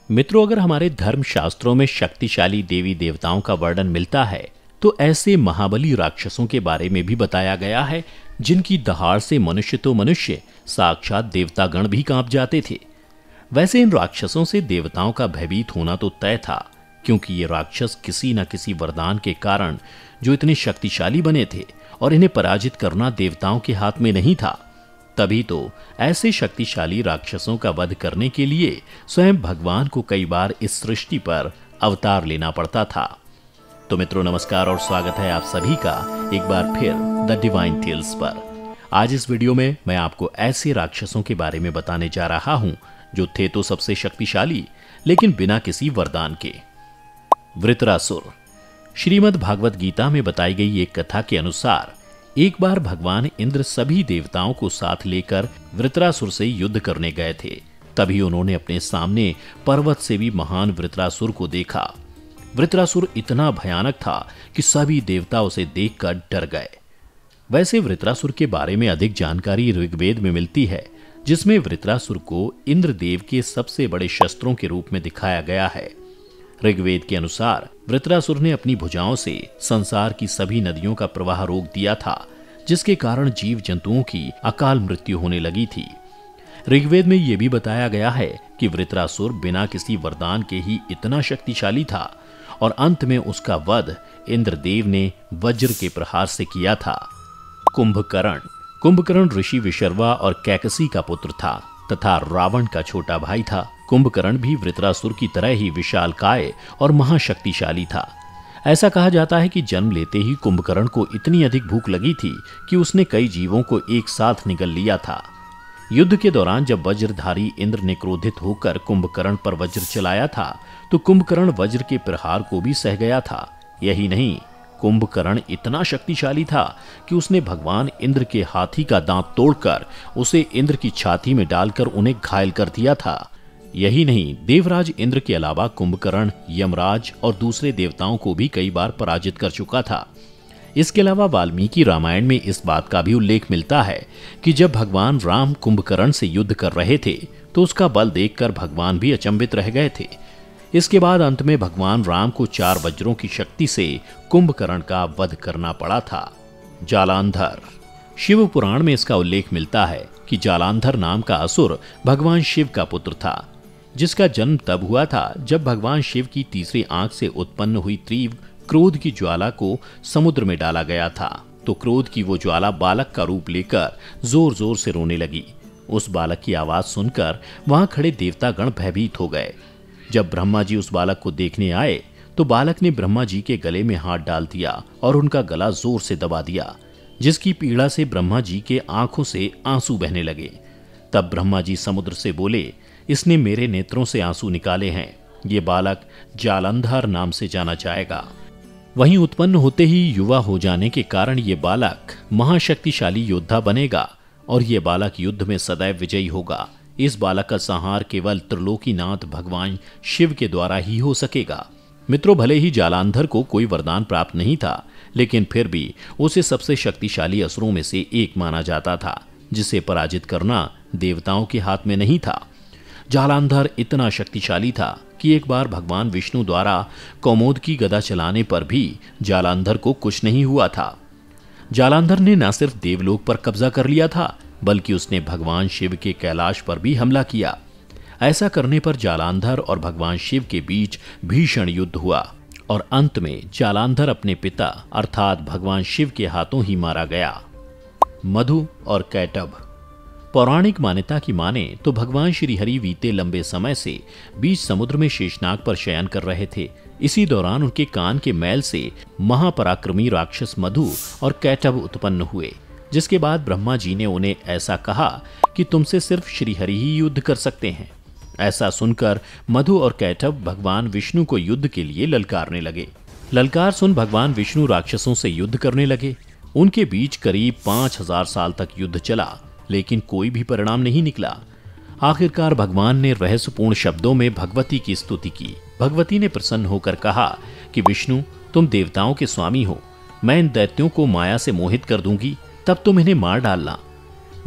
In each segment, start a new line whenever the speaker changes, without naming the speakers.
मित्रों, अगर हमारे धर्म शास्त्रों में शक्तिशाली देवी देवताओं का वर्णन मिलता है तो ऐसे महाबली राक्षसों के बारे में भी बताया गया है जिनकी दहाड़ से मनुष्य तो मनुष्य, साक्षात देवतागण भी कांप जाते थे। वैसे इन राक्षसों से देवताओं का भयभीत होना तो तय था, क्योंकि ये राक्षस किसी न किसी वरदान के कारण जो इतने शक्तिशाली बने थे और इन्हें पराजित करना देवताओं के हाथ में नहीं था। तभी तो ऐसे शक्तिशाली राक्षसों का वध करने के लिए स्वयं भगवान को कई बार इस सृष्टि पर अवतार लेना पड़ता था। तो मित्रों, नमस्कार और स्वागत है आप सभी का एक बार फिर द डिवाइन टेल्स पर। आज इस वीडियो में मैं आपको ऐसे राक्षसों के बारे में बताने जा रहा हूं जो थे तो सबसे शक्तिशाली, लेकिन बिना किसी वरदान के। वृत्रासुर। श्रीमद् भागवत गीता में बताई गई एक कथा के अनुसार एक बार भगवान इंद्र सभी देवताओं को साथ लेकर वृत्रासुर से युद्ध करने गए थे। तभी उन्होंने अपने सामने पर्वत से भी महान वृत्रासुर को देखा। वृत्रासुर इतना भयानक था कि सभी देवता उसे देखकर डर गए। वैसे वृत्रासुर के बारे में अधिक जानकारी ऋग्वेद में मिलती है, जिसमें वृत्रासुर को इंद्रदेव के सबसे बड़े शस्त्रों के रूप में दिखाया गया है। ऋग्वेद के अनुसार वृत्रासुर ने अपनी भुजाओं से संसार की सभी नदियों का प्रवाह रोक दिया था, जिसके कारण जीव जंतुओं की अकाल मृत्यु होने लगी थी। ऋग्वेद में यह भी बताया गया है कि वृत्रासुर बिना किसी वरदान के ही इतना शक्तिशाली था और अंत में उसका वध इंद्रदेव ने वज्र के प्रहार से किया था। कुंभकर्ण। कुंभकर्ण ऋषि विशर्वा और कैकसी का पुत्र था तथा रावण का छोटा भाई था। कुंभकर्ण भी वृत्रासुर की तरह ही विशालकाय और महाशक्तिशाली था। ऐसा कहा जाता है कि जन्म लेते ही कुंभकर्ण को इतनी अधिक भूख लगी थी कि उसने कई जीवों को एक साथ निगल लिया था। युद्ध के दौरान जब वज्रधारी इंद्र ने क्रोधित होकर कुंभकर्ण पर वज्र चलाया था तो कुंभकर्ण वज्र के प्रहार को भी सह गया था। यही नहीं, कुंभकर्ण इतना शक्तिशाली था कि उसने भगवान इंद्र के हाथी का दांत तोड़कर उसे इंद्र की छाती में डालकर उन्हें घायल कर दिया था। यही नहीं, देवराज इंद्र के अलावा कुंभकर्ण यमराज और दूसरे देवताओं को भी कई बार पराजित कर चुका था। इसके अलावा वाल्मीकि रामायण में इस बात का भी उल्लेख मिलता है कि जब भगवान राम कुंभकर्ण से युद्ध कर रहे थे तो उसका बल देखकर भगवान भी अचंभित रह गए थे। इसके बाद अंत में भगवान राम को 4 वज्रों की शक्ति से कुंभकर्ण का वध करना पड़ा था। जालांधर। शिव पुराण में इसका उल्लेख मिलता है कि जालांधर नाम का असुर भगवान शिव का पुत्र था, जिसका जन्म तब हुआ था जब भगवान शिव की तीसरी आंख से उत्पन्न हुई तीव्र क्रोध की ज्वाला को समुद्र में डाला गया था। तो क्रोध की वो ज्वाला बालक का रूप लेकर जोर जोर से रोने लगी। उस बालक की आवाज सुनकर वहां खड़े देवतागण भयभीत हो गए। जब ब्रह्मा जी उस बालक को देखने आए तो बालक ने ब्रह्मा जी के गले में हाथ डाल दिया और उनका गला जोर से दबा दिया, जिसकी पीड़ा से ब्रह्मा जी के आंखों से आंसू बहने लगे। तब ब्रह्मा जी समुद्र से बोले, इसने मेरे नेत्रों से आंसू निकाले हैं। ये बालक जालंधर नाम से जाना जाएगा। वहीं उत्पन्न होते ही युवा हो जाने के कारण ये बालक महाशक्तिशाली योद्धा बनेगा और ये बालक युद्ध में सदैव विजयी होगा। इस बालक का संहार केवल त्रिलोकीनाथ भगवान शिव के द्वारा ही हो सकेगा। मित्रों, भले ही जालांधर को कोई वरदान प्राप्त नहीं था, लेकिन फिर भी उसे सबसे शक्तिशाली असुरों में से एक माना जाता था, जिसे पराजित करना देवताओं के हाथ में नहीं था। जालांधर इतना शक्तिशाली था कि एक बार भगवान विष्णु द्वारा कौमोद की गदा चलाने पर भी जालांधर को कुछ नहीं हुआ था। जालांधर ने न सिर्फ देवलोक पर कब्जा कर लिया था, बल्कि उसने भगवान शिव के कैलाश पर भी हमला किया। ऐसा करने पर जालांधर और भगवान शिव के बीच भीषण युद्ध हुआ और अंत में जालांधर अपने पिता अर्थात भगवान शिव के हाथों ही मारा गया। मधु और कैटभ। पौराणिक मान्यता की माने तो भगवान श्री हरि बीते लंबे समय से बीच समुद्र में शेषनाग पर शयन कर रहे थे। इसी दौरान उनके कान के मैल से महापराक्रमी राक्षस मधु और कैटभ उत्पन्न हुए, जिसके बाद ब्रह्मा जी ने उन्हें ऐसा कहा कि तुमसे सिर्फ श्री हरि ही युद्ध कर सकते हैं। ऐसा सुनकर मधु और कैटभ भगवान विष्णु को युद्ध के लिए ललकारने लगे। ललकार सुन भगवान विष्णु राक्षसों से युद्ध करने लगे। उनके बीच करीब 5000 साल तक युद्ध चला, लेकिन कोई भी परिणाम नहीं निकला। आखिरकार भगवान ने रहस्यपूर्ण शब्दों में भगवती की स्तुति की। भगवती ने प्रसन्न होकर कहा कि विष्णु, तुम देवताओं के स्वामी हो, मैं इन दैत्यों को माया से मोहित कर दूंगी, तब तुम इन्हें मार डालना।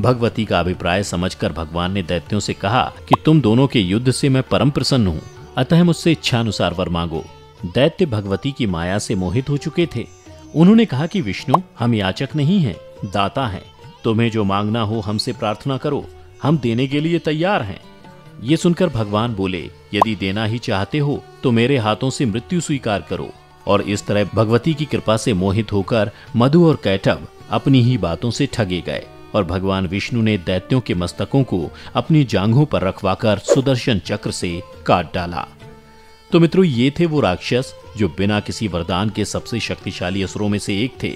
भगवती का अभिप्राय समझकर भगवान ने दैत्यों से कहा कि तुम दोनों के युद्ध से मैं परम प्रसन्न हूँ अतः मुझसे इच्छानुसार वर मांगो। दैत्य भगवती की माया से मोहित हो चुके थे। उन्होंने कहा कि विष्णु, हम याचक नहीं हैं, दाता हैं। तुम्हें जो मांगना हो हमसे प्रार्थना करो, हम देने के लिए तैयार हैं। ये सुनकर भगवान बोले, यदि देना ही चाहते हो तो मेरे हाथों से मृत्यु स्वीकार करो। और इस तरह भगवती की कृपा से मोहित होकर मधु और कैटभ अपनी ही बातों से ठगे गए और भगवान विष्णु ने दैत्यों के मस्तकों को अपनी जांघों पर रखवाकर सुदर्शन चक्र से काट डाला। तो मित्रों, ये थे वो राक्षस जो बिना किसी वरदान के सबसे शक्तिशाली असुरों में से एक थे।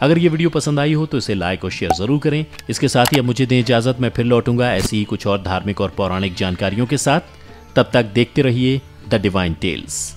अगर ये वीडियो पसंद आई हो तो इसे लाइक और शेयर जरूर करें। इसके साथ ही अब मुझे दें इजाजत, मैं फिर लौटूंगा ऐसी ही कुछ और धार्मिक और पौराणिक जानकारियों के साथ। तब तक देखते रहिए द डिवाइन टेल्स।